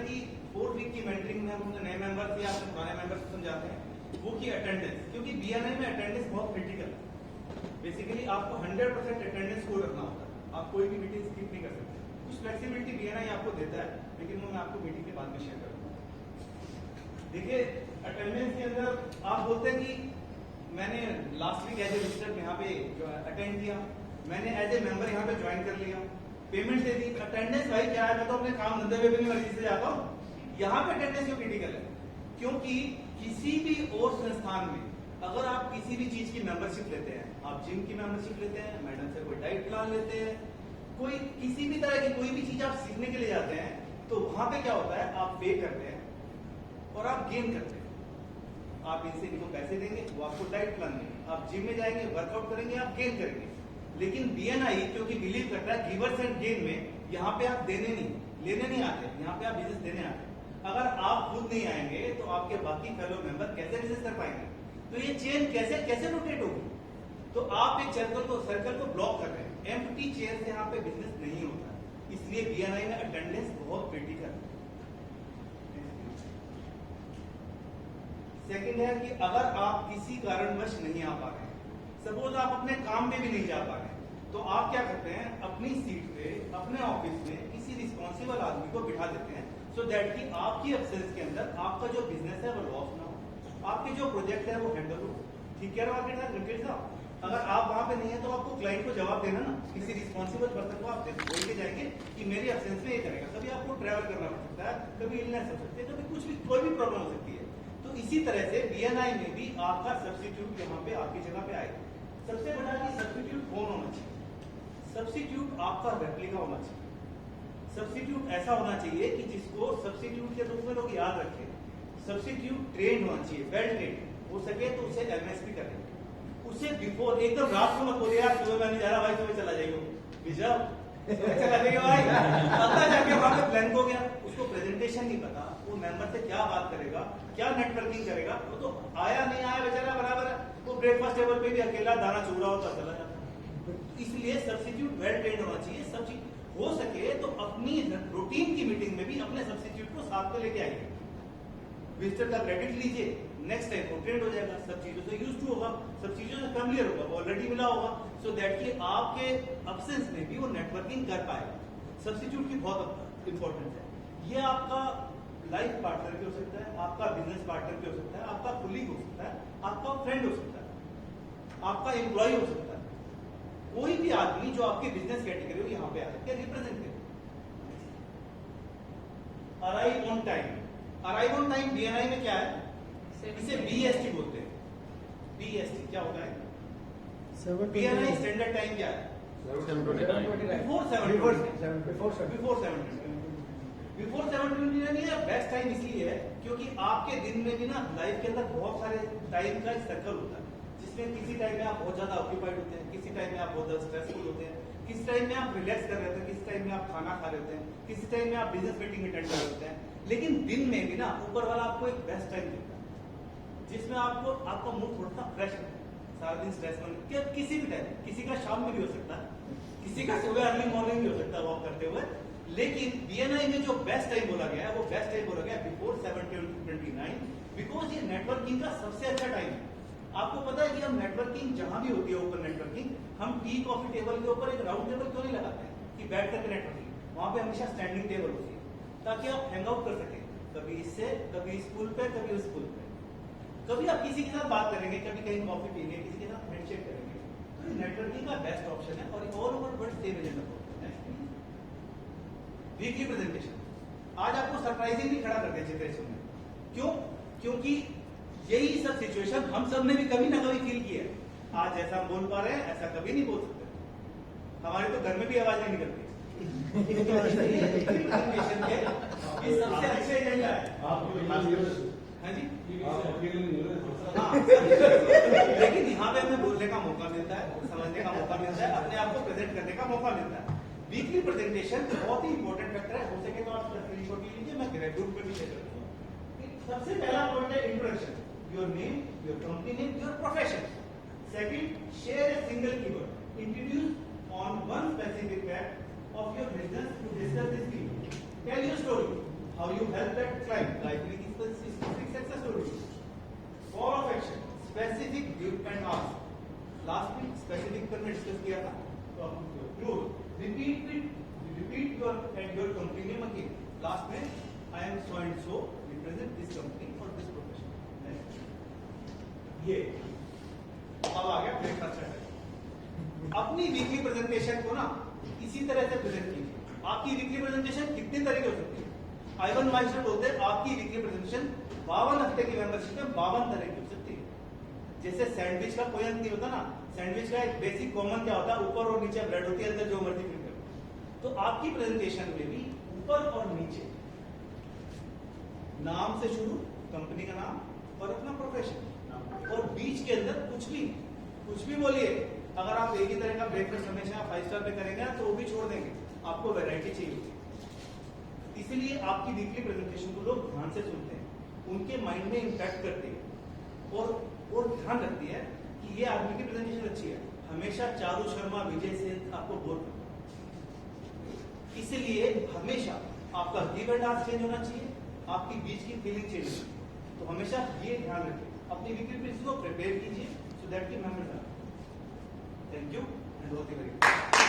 कि 4 वीक की मेंटरिंग में हम अपने नए मेंबर या अपने पुराने मेंबर को समझाते हैं वो की अटेंडेंस, क्योंकि बीएनआई में अटेंडेंस बहुत क्रिटिकल है। बेसिकली आपको 100% अटेंडेंस स्कोर रखना होता है, आप कोई भी मीटिंग स्किप नहीं कर सकते। कुछ फ्लेक्सिबिलिटी बीएनआई आपको देता है, लेकिन वो मैं आपको मीटिंग के बाद में शेयर करूंगा। देखिए अटेंडेंस के अंदर आप बोलते हैं कि मैंने last week as a visitor यहाँ पे अटेंड किया, मैंने एज ए मेंबर यहाँ पे ज्वाइन कर लिया, पेमेंट दे दी। अटेंडेंस भाई क्या है, मैं तो अपने काम धंधे में भी मर्जी से जाता हूँ, यहाँ पे अटेंडेंस क्यों क्रिटिकल है? क्योंकि किसी भी और संस्थान में अगर आप किसी भी चीज की मेंबरशिप लेते हैं, आप जिम की मेंबरशिप लेते हैं, मैडम से कोई डाइट प्लान लेते हैं, कोई किसी भी तरह की कोई भी चीज आप सीखने के लिए जाते हैं, तो वहां पे क्या होता है, आप पे करते हैं और आप गेन करते हैं। आप इनसे इनको पैसे देंगे, वो आपको डाइट प्लान देंगे, आप जिम में जाएंगे, वर्कआउट करेंगे, आप गेन करेंगे। लेकिन बीएनआई क्योंकि बिलीव करता है गिवर्स एंड गेन में, यहाँ पे आप देने नहीं लेने नहीं आते, यहाँ पे आप बिजनेस देने आते हैं। अगर आप खुद नहीं आएंगे तो आपके बाकी फेलो मेंबर कैसे बिजनेस कर पाएंगे? तो ये चेन कैसे रोटेट होगी? तो आप एक सर्कल को ब्लॉक कर रहे हैं। एम्प्टी चेयर से यहाँ पे बिजनेस नहीं होता, इसलिए बीएनआई में अटेंडेंस बहुत क्रिटिकल है। सेकंड है कि अगर आप किसी कारणवश नहीं आ पा रहे हैं, सपोज आप अपने काम पे भी नहीं जा पा रहे हैं, तो आप क्या करते हैं, अपनी सीट पे अपने ऑफिस में किसी रिस्पॉन्सिबल आदमी को बिठा देते हैं, सो दैट कि आपकी एब्सेंस के अंदर आपका जो बिजनेस है वो लॉस ना हो, आपके जो प्रोजेक्ट है वो हैंडल हो। ठीक है मार्केट साहब, अगर आप वहां पे नहीं है तो आपको क्लाइंट को जवाब देना ना, किसी रिस्पॉन्सिबल पर्सन को आप बोल के जाएंगे कि मेरी एब्सेंस में ये करेगा। कभी आपको ट्रैवल करना पड़ सकता है, कभी इलनेस हो सकती है, कभी कुछ भी कोई भी प्रॉब्लम हो सकती है। तो इसी तरह से बीएनआई में भी आपका सब्स्टिट्यूट यहाँ पे आपकी जगह पे आएगा। सबसे बड़ा कि सब्स्टिट्यूट कौन होना चाहिए? सब्स्टिट्यूट आपका रेप्लिका होना चाहिए। सब्स्टिट्यूट ऐसा होना चाहिए कि जिसको सब्स्टिट्यूट के रूप में लोग याद रखें। सब्स्टिट्यूट ट्रेन होना चाहिए, वेल ट्रेन हो सके तो उसे एमएसपी करें। उसे बिफोर एकदम रात को मत बोले यार सुबह मैं नहीं जा रहा भाई, सुबह चला जाइए विजय चला जाइए भाई, पता जाके वहां पे ब्लैंक हो गया, उसको प्रेजेंटेशन नहीं पता, वो मेंबर से क्या बात करेगा, क्या नेटवर्किंग करेगा, वो तो आया नहीं आया बेचारा बराबर है, वो ब्रेकफास्ट टेबल पे भी अकेला दाना चूरा होता चला जाता। इसलिए सब्स्टिट्यूट वेल ट्रेन्ड होना चाहिए। सब चीज हो सके तो अपनी रूटीन की मीटिंग में भी अपने सब्स्टिट्यूट को साथ में लेके आइए, विजिटर का क्रेडिट लीजिए, नेक्स्ट टाइम वो ट्रेंड हो जाएगा, सब चीजों से यूज टू होगा, सब चीजों से फैमिलियर होगा, ऑलरेडी मिला होगा, सो दैट कि आपके एब्सेंस में भी वो नेटवर्किंग कर पाएगा। सब्स्टिट्यूट की बहुत इंपॉर्टेंस है। ये आपका लाइफ पार्टनर भी हो सकता है, आपका बिजनेस पार्टनर भी हो सकता है, आपका कुलीग हो सकता है, आपका फ्रेंड हो सकता है, आपका एम्प्लॉय हो सकता है, कोई भी आदमी जो आपकी बिजनेस कैटेगरी हो यहाँ पे आकर रिप्रेजेंट करे। Arrive on time, arrive on time BNI में क्या है, इसे बीएसटी बोलते हैं। बीएसटी क्या होता है? बीएनआई स्टैंडर्ड टाइम क्या है? बिफोर 7:29 है। बेस्ट टाइम इसलिए है क्योंकि आपके दिन में भी ना लाइफ के अंदर बहुत सारे टाइम का सर्कल होता है, जिसमें किसी टाइम में आप बहुत ज्यादा ऑक्यूपाइड होते हैं, किसी टाइम में आप बहुत ज्यादा स्ट्रेसफुल होते हैं, किसी टाइम में आप रिलैक्स कर रहे होते हैं, किसी टाइम में आप खाना खा रहे होते हैं, किसी टाइम में आप बिजनेस मीटिंग अटेंड कर रहे होते हैं। लेकिन दिन में भी ना ऊपर वाला आपको एक बेस्ट टाइम देता है जिसमें आपका मूड थोड़ा सा फ्रेश है। सारा दिन स्ट्रेस में किसी भी टाइम, किसी का शाम में भी हो सकता है, किसी का सुबह अर्ली मॉर्निंग भी हो सकता है वॉक करते हुए। लेकिन बीएनआई में जो बेस्ट टाइम बोला गया है वो बेस्ट टाइम बोला गया है बिफोर 7:29, बिकॉज ये नेटवर्किंग का सबसे अच्छा टाइम है। आपको पता है कि हम नेटवर्किंग जहां भी होती है, ओपन नेटवर्किंग, हम टी कॉफी टेबल के ऊपर एक राउंड टेबल क्यों नहीं लगाते हैं कि बैठ करके नेटवर्किंग, वहां पे हमेशा स्टैंडिंग टेबल होती है ताकि आप हैंग आउट कर सकें, कभी इससे, कभी स्कूल पे, कभी उस स्कूल पे, कभी आप किसी के साथ बात करेंगे, कभी कहीं कॉफी पीएंगे, किसी के साथ हैंडशेक करेंगे। तो ये नेटवर्किंग का बेस्ट ऑप्शन है और all over world same agenda. Weekly presentation आज आपको सरप्राइजिंगली खड़ा कर दिया चित्रेश्वर में, क्यों? क्योंकि यही सब सिचुएशन हम सब ने भी कभी ना कभी फील किया है। आज जैसा बोल पा रहे हैं ऐसा कभी नहीं बोल सकते, हमारे तो घर में भी आवाज नहीं निकलती। ये सबसे अच्छे एजेंडा है। हाँ जी, लेकिन यहाँ पे हमें बोलने का मौका मिलता है, समझने का मौका मिलता है, अपने आप को प्रेजेंट करने का मौका मिलता है। वीकली प्रेजेंटेशन बहुत ही इंपॉर्टेंट फैक्टर है। हो सके तो आप स्क्रीनशॉट ले लीजिए, मैं ग्रुप पे भी शेयर करूंगा। सबसे पहला पॉइंट है introduction, your name, your company name, your profession. Second, share a single keyword, introduce on one specific fact of your business to discuss this theme. Tell your story, how how you help that client, like with specific success story. Call of action, specific, give and ask. Last week specific पर मैं discuss किया था, तो आप close repeat your and your company name again. Last में I am so and so represent this company or this profession. ये अब आ गया ब्रेकफास्ट चैटर। अपनी वीकली प्रेजेंटेशन को ना इसी तरह से प्रेजेंट कीजिए। आपकी वीकली प्रेजेंटेशन कितने तरीके हो सकती है? आइवन माइस्टर बोलते हैं आपकी वीकली प्रेजेंटेशन 52 हफ्ते की मेंबरशिप में 52 तरह की हो सकती है। जैसे सैंडविच का कोई अंत नहीं होता ना, सैंडविच का एक बेसिक कॉमन क्या होता है, ऊपर और नीचे ब्रेड होती है, अंदर जो मर्जी फिल करो। तो आपकी प्रेजेंटेशन में भी ऊपर और नीचे नाम से शुरू, कंपनी का नाम और अपना प्रोफेशन, और बीच के अंदर कुछ भी बोलिए। अगर आप एक ही तरह का ब्रेकफास्ट हमेशा 5 स्टार पे करेंगे ना तो वो भी छोड़ देंगे, आपको वैरायटी चाहिए। इसीलिए आपकी वीकली प्रेजेंटेशन को लोग ध्यान से सुनते हैं, उनके माइंड में इंपैक्ट करती है और ध्यान रखती है कि ये आदमी की प्रेजेंटेशन अच्छी है। हमेशा चारू शर्मा, विजय सेन आपको बोर करते हैं। इसीलिए हमेशा आपका गिव एंड आस्क चेंज होना चाहिए, आपकी बीच की फीलिंग चेंज होनी चाहिए। तो हमेशा ये ध्यान रखें, अपनी वीकली प्रेजेंटेशन को प्रिपेयर कीजिए so that key members are. Thank you and बहुत ही वेरी